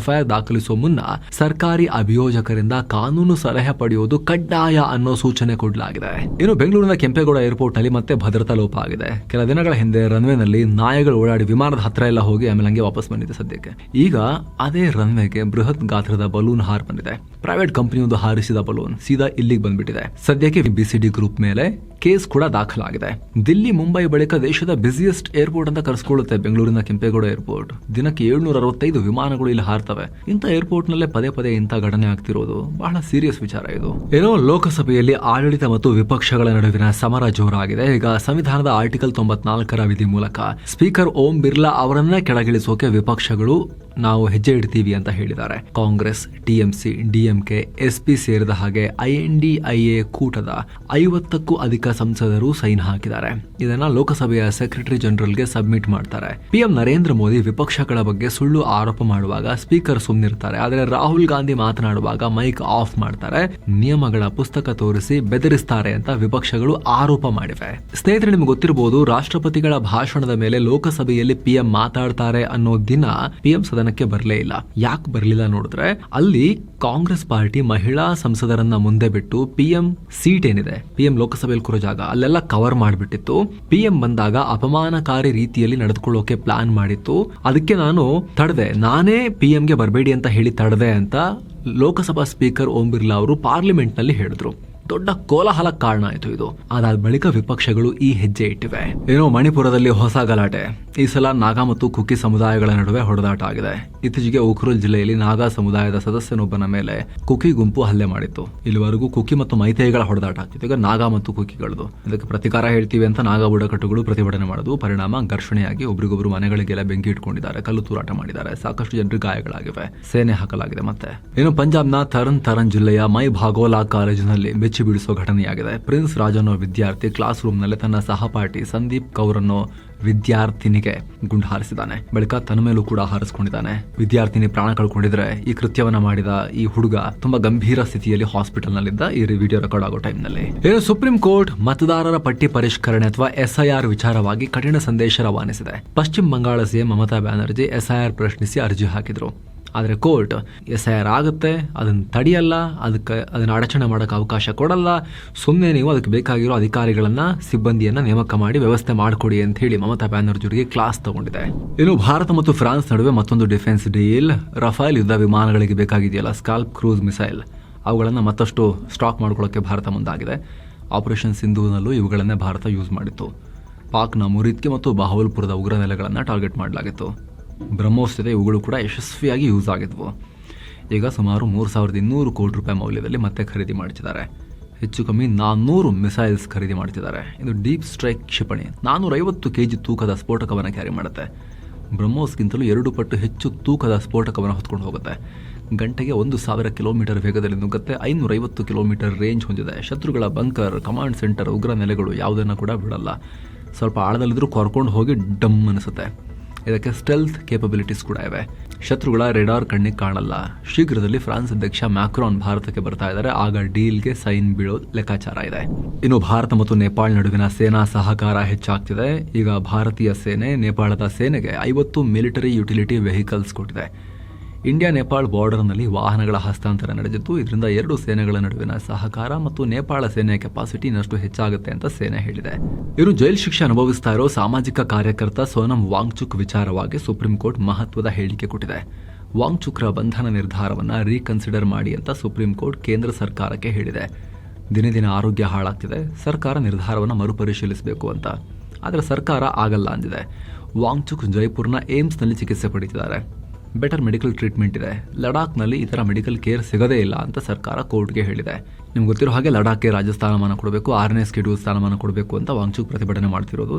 FIR ದಾಖಲಿಸುವ ಮುನ್ನ ಸರ್ಕಾರಿ ಅಭಿಯೋಜಕರಿಂದ ಕಾನೂನು ಸಲಹೆ ಪಡೆಯುವುದು ಕಡ್ಡಾಯ ಅನ್ನೋ ಸೂಚನೆ ಕೊಡಲಾಗಿದೆ. ಇನ್ನು ಬೆಂಗಳೂರಿನ ಕೆಂಪೇಗೌಡ ಏರ್ಪೋರ್ಟ್ ನಲ್ಲಿ ಮತ್ತೆ ಭದ್ರತಾ ಲೋಪ ಆಗಿದೆ. ಕೆಲ ದಿನಗಳ ಹಿಂದೆ ರನ್ವೇನಲ್ಲಿ ನಾಯಿಗಳು ಓಡಾಡಿ ವಿಮಾನದ ಹತ್ರ ಎಲ್ಲ ಹೋಗಿ ಆಮೇಲೆ ಹಂಗೆ ವಾಪಸ್ ಬಂದಿದೆ. ಸದ್ಯಕ್ಕೆ ಈಗ ಅದೇ ರನ್ವೇಗೆ ಬೃಹತ್ ಗಾತ್ರದ ಬಲೂನ್ ಹಾರ್ ಬಂದಿದೆ. ಪ್ರೈವೇಟ್ ಕಂಪನಿಯೊಂದು ಹಾರಿಸಿದ ಬಲೂನ್ ಸೀದಾ ಇಲ್ಲಿಗೆ ಬಂದ್ಬಿಟ್ಟಿದೆ. ಸದ್ಯಕ್ಕೆ BCD ಗ್ರೂಪ್ ಮೇಲೆ ಕೇಸ್ ಕೂಡ ದಾಖಲಾಗಿದೆ. ದಿಲ್ಲಿ, ಮುಂಬೈ ಬಳಿಕ ದೇಶದ ಬಿಸಿಯೆಸ್ಟ್ ಏರ್ಪೋರ್ಟ್ ಅಂತ ಕರೆಸ್ಕೊಳ್ಳುತ್ತೆ ಬೆಂಗಳೂರಿನ ಕೆಂಪೇಗೌಡ ಏರ್ಪೋರ್ಟ್. ದಿನಕ್ಕೆ 765 ವಿಮಾನಗಳು ಇಲ್ಲಿ ಹಾರ್ತವೆ. ಇಂಥ ಏರ್ಪೋರ್ಟ್ ನಲ್ಲೇ ಪದೇ ಪದೇ ಇಂಥ ಘಟನೆ ಆಗ್ತಿರೋದು ಬಹಳ ಸೀರಿಯಸ್ ವಿಚಾರ ಇದು. ಏನೋ ಲೋಕಸಭೆಯಲ್ಲಿ ಆಡಳಿತ ಮತ್ತು ವಿಪಕ್ಷಗಳ ನಡುವಿನ ಸಮರ ಜೋರಾಗಿದೆ. ಈಗ ಸಂವಿಧಾನದ ಆರ್ಟಿಕಲ್ 94ರ ವಿಧಿ ಮೂಲಕ ಸ್ಪೀಕರ್ ಓಂ ಬಿರ್ಲಾ ಅವರನ್ನೇ ಕೆಳಗಿಳಿಸೋಕೆ ವಿಪಕ್ಷಗಳು ನಾವು ಹೆಜ್ಜೆ ಇಡ್ತೀವಿ ಅಂತ ಹೇಳಿದ್ದಾರೆ. ಕಾಂಗ್ರೆಸ್, TMC, DMK, SP ಸೇರಿದ ಹಾಗೆ INDIA ಕೂಟದ 50ಕ್ಕೂ ಅಧಿಕ ಸಂಸದರು ಸೈನ್ ಹಾಕಿದ್ದಾರೆ. ಇದನ್ನ ಲೋಕಸಭೆಯ ಸೆಕ್ರೆಟರಿ ಜನರಲ್ಗೆ ಸಬ್ಮಿಟ್ ಮಾಡ್ತಾರೆ. PM ನರೇಂದ್ರ ಮೋದಿ ವಿಪಕ್ಷಗಳ ಬಗ್ಗೆ ಸುಳ್ಳು ಆರೋಪ ಮಾಡುವಾಗ ಸ್ಪೀಕರ್ ಸುಮ್ಮನಿರ್ತಾರೆ. ಆದರೆ ರಾಹುಲ್ ಗಾಂಧಿ ಮಾತನಾಡುವಾಗ ಮೈಕ್ ಆಫ್ ಮಾಡ್ತಾರೆ. ನಿಯಮಗಳ ಪುಸ್ತಕ ತೋರಿಸಿ ಬೆದರಿಸ್ತಾರೆ ಅಂತ ವಿಪಕ್ಷಗಳು ಆರೋಪ ಮಾಡಿವೆ. ಸ್ನೇಹಿತರೆ, ನಿಮ್ಗೆ ಗೊತ್ತಿರಬಹುದು, ರಾಷ್ಟ್ರಪತಿಗಳ ಭಾಷಣದ ಮೇಲೆ ಲೋಕಸಭೆಯಲ್ಲಿ PM ಮಾತಾಡ್ತಾರೆ ಅನ್ನೋ ದಿನ PM ಸದನ ಸದನಕ್ಕೆ ಬರಲೇ ಇಲ್ಲ. ಯಾಕೆ ಬರಲಿಲ್ಲ ನೋಡಿದ್ರೆ ಅಲ್ಲಿ ಕಾಂಗ್ರೆಸ್ ಪಾರ್ಟಿ ಮಹಿಳಾ ಸಂಸದರನ್ನ ಮುಂದೆ ಬಿಟ್ಟು PM ಸೀಟ್ ಏನಿದೆ, PM ಲೋಕಸಭೆಯಲ್ಲಿ ಕೂರೋ ಜಾಗ ಅಲ್ಲೆಲ್ಲ ಕವರ್ ಮಾಡಿಬಿಟ್ಟಿತ್ತು. PM ಬಂದಾಗ ಅಪಮಾನಕಾರಿ ರೀತಿಯಲ್ಲಿ ನಡೆದುಕೊಳ್ಳೋಕೆ ಪ್ಲಾನ್ ಮಾಡಿತ್ತು. ಅದಕ್ಕೆ ನಾನು ತಡೆದೆ, ನಾನೇ PMಗೆ ಬರಬೇಡಿ ಅಂತ ಹೇಳಿ ತಡೆದೆ ಅಂತ ಲೋಕಸಭಾ ಸ್ಪೀಕರ್ ಓಂ ಬಿರ್ಲಾ ಅವರು ಪಾರ್ಲಿಮೆಂಟ್ ನಲ್ಲಿ ಹೇಳಿದ್ರು. ದೊಡ್ಡ ಕೋಲಾಹಲ ಕಾರಣ ಆಯಿತು ಇದು. ಅದಾದ ಬಳಿಕ ವಿಪಕ್ಷಗಳು ಈ ಹೆಜ್ಜೆ ಇಟ್ಟಿವೆ. ಏನೋ ಮಣಿಪುರದಲ್ಲಿ ಹೊಸ ಗಲಾಟೆ. ಈ ಸಲ ನಾಗಾ ಮತ್ತು ಕುಕಿ ಸಮುದಾಯಗಳ ನಡುವೆ ಹೊಡೆದಾಟ ಆಗಿದೆ. ಇತ್ತೀಚೆಗೆ ಉಖ್ರುಲ್ ಜಿಲ್ಲೆಯಲ್ಲಿ ನಾಗಾ ಸಮುದಾಯದ ಸದಸ್ಯನೊಬ್ಬನ ಮೇಲೆ ಕುಕಿ ಗುಂಪು ಹಲ್ಲೆ ಮಾಡಿತ್ತು. ಇಲ್ಲಿವರೆಗೂ ಕುಕಿ ಮತ್ತು ಮೈತೇಯಿಗಳ ಹೊಡೆದಾಟ ಆಗ್ತಿತ್ತು. ಈಗ ನಾಗಾ ಮತ್ತು ಕುಕಿಗಳದು. ಇದಕ್ಕೆ ಪ್ರತಿಕಾರ ಹೇಳ್ತೀವಿ ಅಂತ ನಾಗಾ ಬುಡಕಟ್ಟುಗಳು ಪ್ರತಿಭಟನೆ ಮಾಡೋದು. ಪರಿಣಾಮ ಘರ್ಷಣೆಯಾಗಿ ಒಬ್ರಿಗೊಬ್ರು ಮನೆಗಳಿಗೆಲ್ಲ ಬೆಂಕಿ ಇಟ್ಕೊಂಡಿದ್ದಾರೆ, ಕಲ್ಲು ತೂರಾಟ ಮಾಡಿದ್ದಾರೆ, ಸಾಕಷ್ಟು ಜನರಿಗೆ ಗಾಯಗಳಾಗಿವೆ, ಸೇನೆ ಹಾಕಲಾಗಿದೆ. ಮತ್ತೆ ಇನ್ನು ಪಂಜಾಬ್ನ ತರನ್ ಜಿಲ್ಲೆಯ ಮೈ ಭಾಗೋಲಾ ಕಾಲೇಜಿನಲ್ಲಿ ಬೆಚ್ಚಿ ಬೀಳಿಸುವ ಘಟನೆಯಾಗಿದೆ. ಪ್ರಿನ್ಸ್ ರಾಜ್ ಅನ್ನೋ ವಿದ್ಯಾರ್ಥಿ ಕ್ಲಾಸ್ ರೂಮ್ ನಲ್ಲಿ ತನ್ನ ಸಹಪಾಠಿ ಸಂದೀಪ್ ಕೌರ್ ಅನ್ನೋ ವಿದ್ಯಾರ್ಥಿನಿಗೆ ಗುಂಡು ಹಾರಿಸಿದ್ದಾನೆ. ಬಳಿಕ ತನ್ನ ಮೇಲೂ ಕೂಡ ಹಾರಿಸಿಕೊಂಡಿದ್ದಾನೆ. ವಿದ್ಯಾರ್ಥಿನಿ ಪ್ರಾಣ ಕಳ್ಕೊಂಡಿದ್ರೆ ಈ ಕೃತ್ಯವನ್ನ ಮಾಡಿದ ಈ ಹುಡುಗ ತುಂಬಾ ಗಂಭೀರ ಸ್ಥಿತಿಯಲ್ಲಿ ಹಾಸ್ಪಿಟಲ್ ನಲ್ಲಿದ್ದ. ಈ ವಿಡಿಯೋ ರೆಕಾರ್ಡ್ ಆಗೋ ಟೈಮ್ ನಲ್ಲಿ ಏನು ಸುಪ್ರೀಂ ಕೋರ್ಟ್ ಮತದಾರರ ಪಟ್ಟಿ ಪರಿಷ್ಕರಣೆ ಅಥವಾ SIR ವಿಚಾರವಾಗಿ ಕಠಿಣ ಸಂದೇಶ ರವಾನಿಸಿದೆ. ಪಶ್ಚಿಮ ಬಂಗಾಳ ಸಿಎಂ ಮಮತಾ ಬ್ಯಾನರ್ಜಿ SIR ಪ್ರಶ್ನಿಸಿ ಅರ್ಜಿ ಹಾಕಿದ್ರು. ಆದರೆ ಕೋರ್ಟ್ SIR ಆಗುತ್ತೆ, ಅದನ್ನ ತಡೆಯಲ್ಲ, ಅದನ್ನ ಅಡಚಣೆ ಮಾಡೋಕೆ ಅವಕಾಶ ಕೊಡಲ್ಲ, ಸುಮ್ಮನೆ ನೀವು ಅದಕ್ಕೆ ಬೇಕಾಗಿರೋ ಅಧಿಕಾರಿಗಳನ್ನ ಸಿಬ್ಬಂದಿಯನ್ನ ನೇಮಕ ಮಾಡಿ ವ್ಯವಸ್ಥೆ ಮಾಡಿಕೊಡಿ ಅಂತ ಹೇಳಿ ಮಮತಾ ಬ್ಯಾನರ್ಜಿಯವರಿಗೆ ಕ್ಲಾಸ್ ತಗೊಂಡಿದೆ. ಇನ್ನು ಭಾರತ ಮತ್ತು ಫ್ರಾನ್ಸ್ ನಡುವೆ ಮತ್ತೊಂದು ಡಿಫೆನ್ಸ್ ಡೀಲ್. ರಫೇಲ್ ಯುದ್ಧ ವಿಮಾನಗಳಿಗೆ ಬೇಕಾಗಿದೆಯಲ್ಲ ಸ್ಕಾಲ್ಪ್ ಕ್ರೂಸ್ ಮಿಸೈಲ್, ಅವುಗಳನ್ನು ಮತ್ತಷ್ಟು ಸ್ಟಾಕ್ ಮಾಡ್ಕೊಳ್ಳೋಕೆ ಭಾರತ ಮುಂದಾಗಿದೆ. ಆಪರೇಷನ್ ಸಿಂಧೂನಲ್ಲೂ ಇವುಗಳನ್ನೇ ಭಾರತ ಯೂಸ್ ಮಾಡಿತ್ತು. ಪಾಕ್ನ ಮುರಿದ್ಗೆ ಮತ್ತು ಬಹವಲ್ಪುರದ ಉಗ್ರ ನೆಲೆಗಳನ್ನು ಟಾರ್ಗೆಟ್ ಮಾಡಲಾಗಿತ್ತು. ಬ್ರಹ್ಮೋಸ್ ಜೊತೆ ಇವುಗಳು ಕೂಡ ಯಶಸ್ವಿಯಾಗಿ ಯೂಸ್ ಆಗಿದ್ವು. ಈಗ ಸುಮಾರು 3,200 ಕೋಟಿ ರೂಪಾಯಿ ಮೌಲ್ಯದಲ್ಲಿ ಮತ್ತೆ ಖರೀದಿ ಮಾಡ್ತಿದ್ದಾರೆ. ಹೆಚ್ಚು ಕಮ್ಮಿ 400 ಮಿಸೈಲ್ಸ್ ಖರೀದಿ ಮಾಡ್ತಿದ್ದಾರೆ. ಇದು ಡೀಪ್ ಸ್ಟ್ರೈಕ್ ಕ್ಷಿಪಣಿ 450 kg ತೂಕದ ಸ್ಫೋಟಕವನ್ನು ಕ್ಯಾರಿ ಮಾಡುತ್ತೆ. ಬ್ರಹ್ಮೋಸ್ಗಿಂತಲೂ 2 ಪಟ್ಟು ಹೆಚ್ಚು ತೂಕದ ಸ್ಫೋಟಕವನ್ನು ಹೊತ್ಕೊಂಡು ಹೋಗುತ್ತೆ. ಗಂಟೆಗೆ 1,000 ಕಿಲೋಮೀಟರ್ ವೇಗದಲ್ಲಿ ನುಗ್ಗುತ್ತೆ. 550 ಕಿಲೋಮೀಟರ್ ರೇಂಜ್ ಹೊಂದಿದೆ. ಶತ್ರುಗಳ ಬಂಕರ್, ಕಮಾಂಡ್ ಸೆಂಟರ್, ಉಗ್ರ ನೆಲೆಗಳು ಯಾವುದನ್ನು ಕೂಡ ಬಿಡಲ್ಲ. ಸ್ವಲ್ಪ ಆಳದಲ್ಲಿದ್ದರೂ ಕರ್ಕೊಂಡು ಹೋಗಿ ಡಮ್ ಅನಿಸುತ್ತೆ. ಇದಕ್ಕೆ ಸ್ಟೆಲ್ತ್ ಕೇಪಬಿಲಿಟೀಸ್ ಕೂಡ ಇವೆ. ಶತ್ರುಗಳ ರೆಡಾರ್ ಕಣ್ಣಿಗೆ ಕಾಣಲ್ಲ. ಶೀಘ್ರದಲ್ಲಿ ಫ್ರಾನ್ಸ್ ಅಧ್ಯಕ್ಷ ಮ್ಯಾಕ್ರಾನ್ ಭಾರತಕ್ಕೆ ಬರ್ತಾ ಇದ್ದಾರೆ. ಆಗ ಡೀಲ್ಗೆ ಸೈನ್ ಬೀಳೋ ಲೆಕ್ಕಾಚಾರ ಇದೆ. ಇನ್ನು ಭಾರತ ಮತ್ತು ನೇಪಾಳ ನಡುವಿನ ಸೇನಾ ಸಹಕಾರ ಹೆಚ್ಚಾಗ್ತಿದೆ. ಈಗ ಭಾರತೀಯ ಸೇನೆ ನೇಪಾಳದ ಸೇನೆಗೆ 50 ಮಿಲಿಟರಿ ಯುಟಿಲಿಟಿ ವೆಹಿಕಲ್ಸ್ ಕೊಟ್ಟಿದೆ. ಇಂಡಿಯಾ ನೇಪಾಳ ಬಾರ್ಡರ್ನಲ್ಲಿ ವಾಹನಗಳ ಹಸ್ತಾಂತರ ನಡೆದಿದ್ದು, ಇದರಿಂದ 2 ಸೇನೆಗಳ ನಡುವಿನ ಸಹಕಾರ ಮತ್ತು ನೇಪಾಳ ಸೇನೆಯ ಕೆಪಾಸಿಟಿ ಇನ್ನಷ್ಟು ಹೆಚ್ಚಾಗುತ್ತೆ ಅಂತ ಸೇನೆ ಹೇಳಿದೆ. ಇವರು ಜೈಲು ಶಿಕ್ಷೆ ಅನುಭವಿಸ್ತಾ ಇರೋ ಸಾಮಾಜಿಕ ಕಾರ್ಯಕರ್ತ ಸೋನಂ ವಾಂಗ್ಚುಕ್ ವಿಚಾರವಾಗಿ ಸುಪ್ರೀಂ ಕೋರ್ಟ್ ಮಹತ್ವದ ಹೇಳಿಕೆ ಕೊಟ್ಟಿದೆ. ವಾಂಗ್ಚುಕ್ರ ಬಂಧನ ನಿರ್ಧಾರವನ್ನು ರೀಕನ್ಸಿಡರ್ ಮಾಡಿ ಅಂತ ಸುಪ್ರೀಂ ಕೋರ್ಟ್ ಕೇಂದ್ರ ಸರ್ಕಾರಕ್ಕೆ ಹೇಳಿದೆ. ದಿನೇ ದಿನ ಆರೋಗ್ಯ ಹಾಳಾಗ್ತಿದೆ, ಸರ್ಕಾರ ನಿರ್ಧಾರವನ್ನು ಮರುಪರಿಶೀಲಿಸಬೇಕು ಅಂತ. ಆದರೆ ಸರ್ಕಾರ ಆಗಲ್ಲ ಅಂದಿದೆ. ವಾಂಗ್ಚುಕ್ ಜೈಪುರ್ನ ಏಮ್ಸ್ನಲ್ಲಿ ಚಿಕಿತ್ಸೆ ಪಡೆದಿದ್ದಾರೆ. ಬೆಟರ್ ಮೆಡಿಕಲ್ ಟ್ರೀಟ್ಮೆಂಟ್ ಇದೆ. ಲಡಾಖ್ನಲ್ಲಿ ಈ ಥರ ಮೆಡಿಕಲ್ ಕೇರ್ ಸಿಗದೇ ಇಲ್ಲ ಅಂತ ಸರ್ಕಾರ ಕೋರ್ಟ್ಗೆ ಹೇಳಿದೆ. ನಿಮ್ಗೆ ಗೊತ್ತಿರೋ ಹಾಗೆ ಲಡಾಖ್ಗೆ ರಾಜ್ಯ ಸ್ಥಾನಮಾನ ಕೊಡಬೇಕು, 6ನೇ ಶೆಡ್ಯೂಲ್ ಸ್ಥಾನಮಾನ ಕೊಡಬೇಕು ಅಂತ ವಾಂಗ್ಚುಕ್ ಪ್ರತಿಭಟನೆ ಮಾಡ್ತಿರೋದು.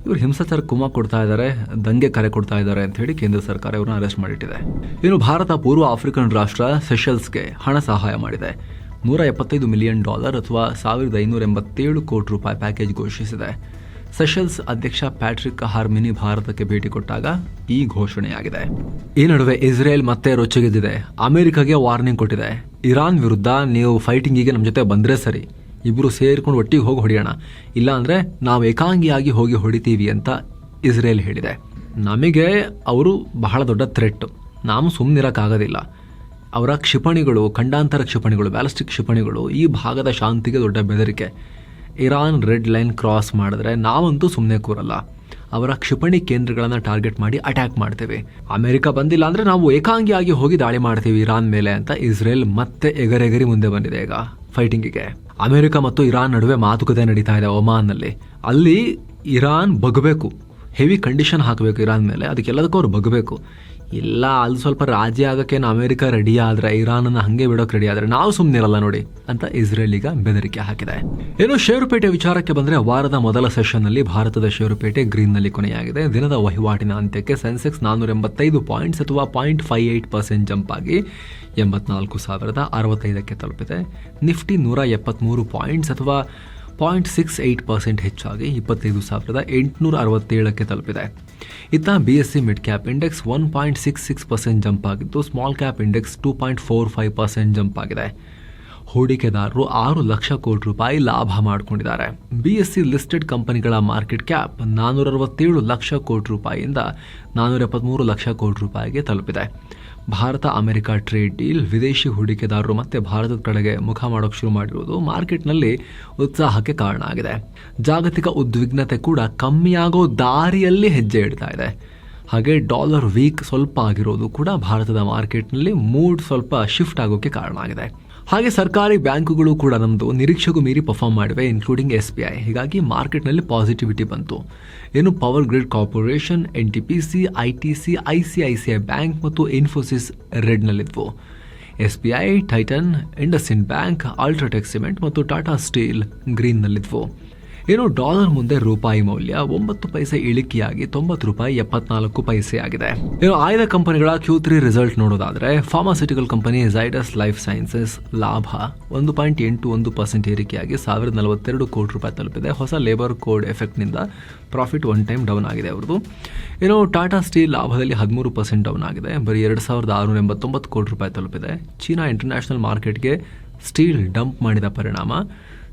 ಇವರು ಹಿಂಸಾಚಾರ ಕುಮ್ಮ ಕೊಡ್ತಾ ಇದ್ದಾರೆ, ದಂಗೆ ಕರೆ ಕೊಡ್ತಾ ಇದ್ದಾರೆ ಅಂತ ಹೇಳಿ ಕೇಂದ್ರ ಸರ್ಕಾರ ಇವ್ರನ್ನ ಅರೆಸ್ಟ್ ಮಾಡಿಟ್ಟಿದೆ. ಇನ್ನು ಭಾರತ ಪೂರ್ವ ಆಫ್ರಿಕನ್ ರಾಷ್ಟ್ರ ಸೆಷಲ್ಸ್ಗೆ ಹಣ ಸಹಾಯ ಮಾಡಿದೆ. $175 ಮಿಲಿಯನ್ ಅಥವಾ 1,587 ಕೋಟಿ ರೂಪಾಯಿ ಪ್ಯಾಕೇಜ್ ಘೋಷಿಸಿದೆ. ಸೆಷಲ್ಸ್ ಅಧ್ಯಕ್ಷ ಪ್ಯಾಟ್ರಿಕ್ ಹಾರ್ಮಿನಿ ಭಾರತಕ್ಕೆ ಭೇಟಿ ಕೊಟ್ಟಾಗ ಈ ಘೋಷಣೆಯಾಗಿದೆ. ಈ ನಡುವೆ ಇಸ್ರೇಲ್ ಮತ್ತೆ ರೊಚ್ಚಿಗೆದ್ದಿದೆ. ಅಮೆರಿಕಾಗೆ ವಾರ್ನಿಂಗ್ ಕೊಟ್ಟಿದೆ. ಇರಾನ್ ವಿರುದ್ಧ ನೀವು ಫೈಟಿಂಗಿಗೆ ನಮ್ಮ ಜೊತೆ ಬಂದ್ರೆ ಸರಿ, ಇಬ್ರು ಸೇರ್ಕೊಂಡು ಒಟ್ಟಿಗೆ ಹೋಗಿ ಹೊಡೆಯೋಣ, ಇಲ್ಲಾಂದ್ರೆ ನಾವು ಏಕಾಂಗಿಯಾಗಿ ಹೋಗಿ ಹೊಡಿತೀವಿ ಅಂತ ಇಸ್ರೇಲ್ ಹೇಳಿದೆ. ನಮಗೆ ಅವರು ಬಹಳ ದೊಡ್ಡ ಥ್ರೆಟ್, ನಾವು ಸುಮ್ಮನಿರಕ್ಕಾಗೋದಿಲ್ಲ. ಅವರ ಕ್ಷಿಪಣಿಗಳು, ಖಂಡಾಂತರ ಕ್ಷಿಪಣಿಗಳು, ಬ್ಯಾಲಿಸ್ಟಿಕ್ ಕ್ಷಿಪಣಿಗಳು ಈ ಭಾಗದ ಶಾಂತಿಗೆ ದೊಡ್ಡ ಬೆದರಿಕೆ. ಇರಾನ್ ರೆಡ್ ಲೈನ್ ಕ್ರಾಸ್ ಮಾಡಿದ್ರೆ ನಾವಂತೂ ಸುಮ್ಮನೆ ಕೂರಲ್ಲ. ಅವರ ಕ್ಷಿಪಣಿ ಕೇಂದ್ರಗಳನ್ನು ಟಾರ್ಗೆಟ್ ಮಾಡಿ ಅಟ್ಯಾಕ್ ಮಾಡ್ತೇವೆ. ಅಮೆರಿಕ ಬಂದಿಲ್ಲ ಅಂದ್ರೆ ನಾವು ಏಕಾಂಗಿಯಾಗಿ ಹೋಗಿ ದಾಳಿ ಮಾಡ್ತೀವಿ ಇರಾನ್ ಮೇಲೆ ಅಂತ ಇಸ್ರೇಲ್ ಮತ್ತೆ ಎಗರೆಗರಿ ಮುಂದೆ ಬಂದಿದೆ ಈಗ ಫೈಟಿಂಗಿಗೆ. ಅಮೆರಿಕ ಮತ್ತು ಇರಾನ್ ನಡುವೆ ಮಾತುಕತೆ ನಡೀತಾ ಇದೆ ಒಮಾನ್ನಲ್ಲಿ. ಅಲ್ಲಿ ಇರಾನ್ ಬಗ್ಬೇಕು, ಹೆವಿ ಕಂಡೀಷನ್ ಹಾಕಬೇಕು ಇರಾನ್ ಮೇಲೆ, ಅದಕ್ಕೆಲ್ಲದಕ್ಕೂ ಅವ್ರು ಬಗ್ಬೇಕು. ಇಲ್ಲ ಅಲ್ಲಿ ಸ್ವಲ್ಪ ರಾಜಿ ಆಗಕ್ಕೇನು ಅಮೆರಿಕ ರೆಡಿ ಆದ್ರೆ, ಇರಾನನ್ನು ಹಂಗೆ ಬಿಡೋಕೆ ರೆಡಿ ಆದ್ರೆ ನಾವು ಸುಮ್ಮನಿರಲ್ಲ ನೋಡಿ ಅಂತ ಇಸ್ರೇಲ್ ಈಗ ಬೆದರಿಕೆ ಹಾಕಿದೆ. ಏನು ಷೇರುಪೇಟೆ ವಿಚಾರಕ್ಕೆ ಬಂದ್ರೆ, ವಾರದ ಮೊದಲ ಸೆಷನ್ನಲ್ಲಿ ಭಾರತದ ಷೇರುಪೇಟೆ ಗ್ರೀನ್ನಲ್ಲಿ ಕೊನೆಯಾಗಿದೆ. ದಿನದ ವಹಿವಾಟಿನ ಅಂತ್ಯಕ್ಕೆ ಸೆನ್ಸೆಕ್ಸ್ 485 ಪಾಯಿಂಟ್ಸ್ ಅಥವಾ 0.58% ಜಂಪ್ ಆಗಿ 84,065ಕ್ಕೆ ತಲುಪಿದೆ. ನಿಫ್ಟಿ 173 ಪಾಯಿಂಟ್ಸ್ ಅಥವಾ 0.68% ಹೆಚ್ಚಾಗಿ 25,867ಕ್ಕೆ ತಲುಪಿದೆ. ಇತ್ತ BSE mid cap index 1.66% jump ಆಗಿದ್ದು, ಸ್ಮಾಲ್ ಕ್ಯಾಪ್ ಇಂಡೆಕ್ಸ್ 2.45% ಜಂಪ್ ಆಗಿದೆ. ಹೂಡಿಕೆದಾರರು 6 ಲಕ್ಷ ಕೋಟಿ ರೂಪಾಯಿ ಲಾಭ ಮಾಡಿಕೊಂಡಿದ್ದಾರೆ. BSE ಲಿಸ್ಟೆಡ್ ಕಂಪನಿಗಳ ಮಾರ್ಕೆಟ್ ಕ್ಯಾಪ್ 467 ಲಕ್ಷ ಕೋಟಿ ರೂಪಾಯಿಯಿಂದ 473 ಲಕ್ಷ ಕೋಟಿ ರೂಪಾಯಿಗೆ ತಲುಪಿದೆ. ಭಾರತ ಅಮೆರಿಕ ಟ್ರೇಡ್ ಡೀಲ್ ವಿದೇಶಿ ಹೂಡಿಕೆದಾರರು ಮತ್ತೆ ಭಾರತದ ಕಡೆಗೆ ಮುಖ ಮಾಡೋಕೆ ಶುರು ಮಾಡಿರುವುದು ಮಾರ್ಕೆಟ್ನಲ್ಲಿ ಉತ್ಸಾಹಕ್ಕೆ ಕಾರಣ ಆಗಿದೆ. ಜಾಗತಿಕ ಉದ್ವಿಗ್ನತೆ ಕೂಡ ಕಮ್ಮಿಯಾಗೋ ದಾರಿಯಲ್ಲಿ ಹೆಜ್ಜೆ ಇಡ್ತಾ ಇದೆ. ಹಾಗೆ ಡಾಲರ್ ವೀಕ್ ಸ್ವಲ್ಪ ಆಗಿರೋದು ಕೂಡ ಭಾರತದ ಮಾರ್ಕೆಟ್ನಲ್ಲಿ ಮೂಡ್ ಸ್ವಲ್ಪ ಶಿಫ್ಟ್ ಆಗೋಕ್ಕೆ ಕಾರಣ ಆಗಿದೆ. ಹಾಗೆ ಸರ್ಕಾರಿ ಬ್ಯಾಂಕುಗಳು ಕೂಡ ನಮ್ಮದು ನಿರೀಕ್ಷೆಗೂ ಮೀರಿ ಪರ್ಫಾರ್ಮ್ ಮಾಡಿವೆ, ಇನ್ಕ್ಲೂಡಿಂಗ್ SBI. ಹೀಗಾಗಿ ಮಾರ್ಕೆಟ್ನಲ್ಲಿ ಪಾಸಿಟಿವಿಟಿ ಬಂತು. ಏನು power grid corporation, NTPC, ITC, ICICI bank ಮತ್ತು ಇನ್ಫೋಸಿಸ್ ರೆಡ್ನಲ್ಲಿದ್ವು. SBI, Titan, IndusInd bank, UltraTech cement ಮತ್ತು ಟಾಟಾ ಸ್ಟೀಲ್ ಗ್ರೀನ್ನಲ್ಲಿದ್ವು. ಏನು ಡಾಲರ್ ಮುಂದೆ ರೂಪಾಯಿ ಮೌಲ್ಯ 9 ಪೈಸೆ ಇಳಿಕೆಯಾಗಿ 90 ರೂಪಾಯಿ 74 ಪೈಸೆ ಆಗಿದೆ. ಏನು ಆಯ್ದ ಕಂಪನಿಗಳ Q3 ರಿಸಲ್ಟ್ ನೋಡೋದಾದ್ರೆ pharmaceutical company Zydus life sciences ಲಾಭ 1.81% ಏರಿಕೆಯಾಗಿ 1042 ಕೋಟಿ ರೂಪಾಯಿ ತಲುಪಿದೆ. ಹೊಸ ಲೇಬರ್ ಕೋಡ್ ಎಫೆಕ್ಟ್ನಿಂದ ಪ್ರಾಫಿಟ್ ಒನ್ ಟೈಮ್ ಡೌನ್ ಆಗಿದೆ ಅವ್ರದ್ದು. ಏನು ಟಾಟಾ ಸ್ಟೀಲ್ ಲಾಭದಲ್ಲಿ 13% ಡೌನ್ ಆಗಿದೆ, ಬರೀ 2689 ಕೋಟಿ ರೂಪಾಯಿ ತಲುಪಿದೆ. ಚೀನಾ ಇಂಟರ್ನ್ಯಾಷನಲ್ ಮಾರ್ಕೆಟ್ಗೆ ಸ್ಟೀಲ್ ಡಂಪ್ ಮಾಡಿದ ಪರಿಣಾಮ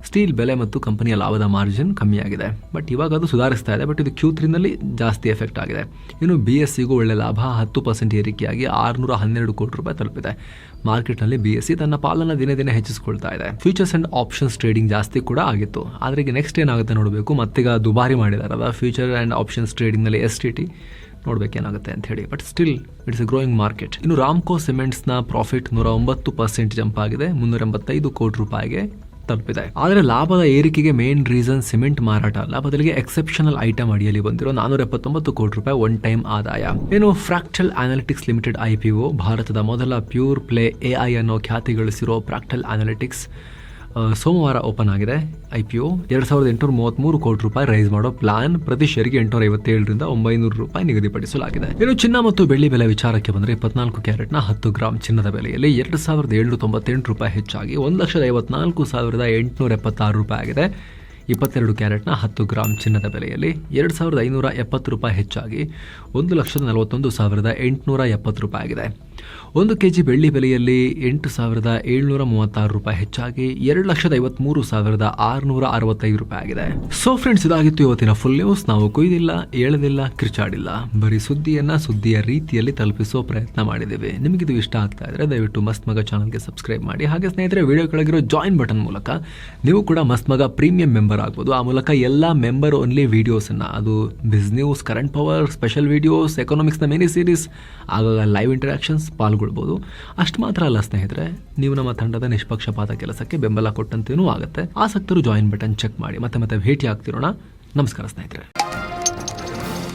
ಸ್ಟೀಲ್ ಬೆಲೆ ಮತ್ತು ಕಂಪನಿಯ ಲಾಭದ ಮಾರ್ಜಿನ್ ಕಮ್ಮಿಯಾಗಿದೆ. ಬಟ್ ಇವಾಗ ಅದು ಸುಧಾರಿಸ್ತಾ ಇದೆ. ಬಟ್ ಇದು Q3ನಲ್ಲಿ ಜಾಸ್ತಿ ಎಫೆಕ್ಟ್ ಆಗಿದೆ. ಇನ್ನು BSEಗೂ ಒಳ್ಳೆ ಲಾಭ 10% ಏರಿಕೆಯಾಗಿ 612 ಕೋಟಿ ರೂಪಾಯಿ ತಲುಪಿದೆ. ಮಾರ್ಕೆಟ್ನಲ್ಲಿ BSE ತನ್ನ ಪಾಲನ್ನು ದಿನೇ ದಿನೇ ಹೆಚ್ಚಿಸಿಕೊಳ್ತಾ ಇದೆ. ಫ್ಯೂಚರ್ಸ್ ಅಂಡ್ ಆಪ್ಷನ್ಸ್ ಟ್ರೇಡಿಂಗ್ ಜಾಸ್ತಿ ಕೂಡ ಆಗಿತ್ತು. ಆದರೆ ಈಗ ನೆಕ್ಸ್ಟ್ ಏನಾಗುತ್ತೆ ನೋಡಬೇಕು. ಮತ್ತೀಗ ದುಬಾರಿ ಮಾಡಿದಾರಲ್ಲ ಫ್ಯೂಚರ್ ಆ್ಯಂಡ್ ಆಪ್ಷನ್ಸ್ ಟ್ರೇಡಿಂಗ್ನಲ್ಲಿ STT, ನೋಡಬೇಕೇನಾಗುತ್ತೆ ಅಂತ ಹೇಳಿ. But still it's A growing market. ಇನ್ನು ರಾಮ್ಕೋ ಸಿಮೆಂಟ್ಸ್ನ ಪ್ರಾಫಿಟ್ 109% ಜಂಪ್ ಆಗಿದೆ, 385 ಕೋಟಿ ರೂಪಾಯಿಗೆ ತಲುಪಿದೆ. ಆದರೆ ಲಾಭದ ಏರಿಕೆಗೆ ಮೇನ್ ರೀಸನ್ ಸಿಮೆಂಟ್ ಮಾರಾಟ ಅಲ್ಲ, ಬದಲಿಗೆ ಎಕ್ಸೆಪ್ಷನಲ್ ಐಟಮ್ ಅಡಿಯಲ್ಲಿ ಬಂದಿರೋ 479 ಕೋಟಿ ರೂಪಾಯಿ ಒನ್ ಟೈಮ್ ಆದಾಯ. ಏನು ಫ್ರಾಕ್ಟಲ್ ಅನಾಲಿಟಿಕ್ಸ್ ಲಿಮಿಟೆಡ್ IPO, ಭಾರತದ ಮೊದಲ ಪ್ಯೂರ್ ಪ್ಲೇ AI ಅನ್ನೋ ಖ್ಯಾತಿ ಗಳಿಸಿರೋ ಫ್ರಾಕ್ಟಲ್ ಅನಾಲಿಟಿಕ್ಸ್ ಸೋಮವಾರ ಓಪನ್ ಆಗಿದೆ. IPO 2833 ಕೋಟಿ ರೂಪಾಯಿ ರೈಸ್ ಮಾಡೋ ಪ್ಲಾನ್, ಪ್ರತಿ ಶೇರ್ಗೆ 857ರಿಂದ 900 ರೂಪಾಯಿ ನಿಗದಿಪಡಿಸಲಾಗಿದೆ. ಇನ್ನು ಚಿನ್ನ ಮತ್ತು ಬೆಳ್ಳಿ ಬೆಲೆ ವಿಚಾರಕ್ಕೆ ಬಂದರೆ 24 ಕ್ಯಾರೆಟ್ನ 10 ಗ್ರಾಂ ಚಿನ್ನದ ಬೆಲೆಯಲ್ಲಿ 2798 ರೂಪಾಯಿ ಹೆಚ್ಚಾಗಿ 1,54,876 ರೂಪಾಯಿ ಆಗಿದೆ. 22 ಕ್ಯಾರೆಟ್ನ 10 ಗ್ರಾಂ ಚಿನ್ನದ ಬೆಲೆಯಲ್ಲಿ 2,570 ರೂಪಾಯಿ ಹೆಚ್ಚಾಗಿ 1,41,870 ರೂಪಾಯಿ ಆಗಿದೆ. 1 kg ಬೆಳ್ಳಿ ಬೆಲೆಯಲ್ಲಿ 8,736 ರೂಪಾಯಿ ಹೆಚ್ಚಾಗಿ 2,53,665 ರೂಪಾಯಿ ಆಗಿದೆ. ಸೊ ಫ್ರೆಂಡ್ಸ್, ಇದಾಗಿತ್ತು ಇವತ್ತಿನ ಫುಲ್ ನ್ಯೂಸ್. ನಾವು ಕೊಯ್ದಿಲ್ಲ, ಏಳದಿಲ್ಲ, ಕಿರ್ಚಾಡಿಲ್ಲ, ಬರೀ ಸುದ್ದಿಯ ರೀತಿಯಲ್ಲಿ ತಲುಪಿಸೋ ಪ್ರಯತ್ನ ಮಾಡಿದ್ದೇವೆ. ನಿಮಗಿದು ಇಷ್ಟ ಆಗ್ತಾ ಇದ್ರೆ ದಯವಿಟ್ಟು ಮಸ್ತ್ ಮಗ ಚಾನಲ್ಗೆ ಸಬ್ಸ್ಕ್ರೈಬ್ ಮಾಡಿ. ಹಾಗೆ ಸ್ನೇಹಿತರೆ, ವಿಡಿಯೋ ಕೆಳಗಿರೋ ಜಾಯಿನ್ ಬಟನ್ ಮೂಲಕ ನೀವು ಕೂಡ ಮಸ್ತ್ ಮಗ ಪ್ರೀಮಿಯಂ ಮೆಂಬರ್ ಆಗ್ಬೋದು. ಆ ಮೂಲಕ ಎಲ್ಲ ಮೆಂಬರ್ ಓನ್ಲಿ ವಿಡಿಯೋಸನ್ನು, ಅದು biz news, current power, special videos, ಎಕನಾಮಿಕ್ಸ್ನ ಮಿನಿ ಸೀರೀಸ್, ಆಗಾಗ ಲೈವ್ ಇಂಟರಾಕ್ಷನ್ಸ್ ಪಾಲ್ಗೊಳ್ಬೋದು. ಅಷ್ಟು ಮಾತ್ರ ಅಲ್ಲ ಸ್ನೇಹಿತರೆ, ನೀವು ನಮ್ಮ ತಂಡದ ನಿಷ್ಪಕ್ಷಪಾತ ಕೆಲಸಕ್ಕೆ ಬೆಂಬಲ ಕೊಟ್ಟಂತೇನೂ ಆಗುತ್ತೆ. ಆಸಕ್ತರು ಜಾಯಿನ್ ಬಟನ್ ಚೆಕ್ ಮಾಡಿ. ಮತ್ತೆ ಭೇಟಿ ಆಗ್ತಿರೋಣ. ನಮಸ್ಕಾರ ಸ್ನೇಹಿತರೆ.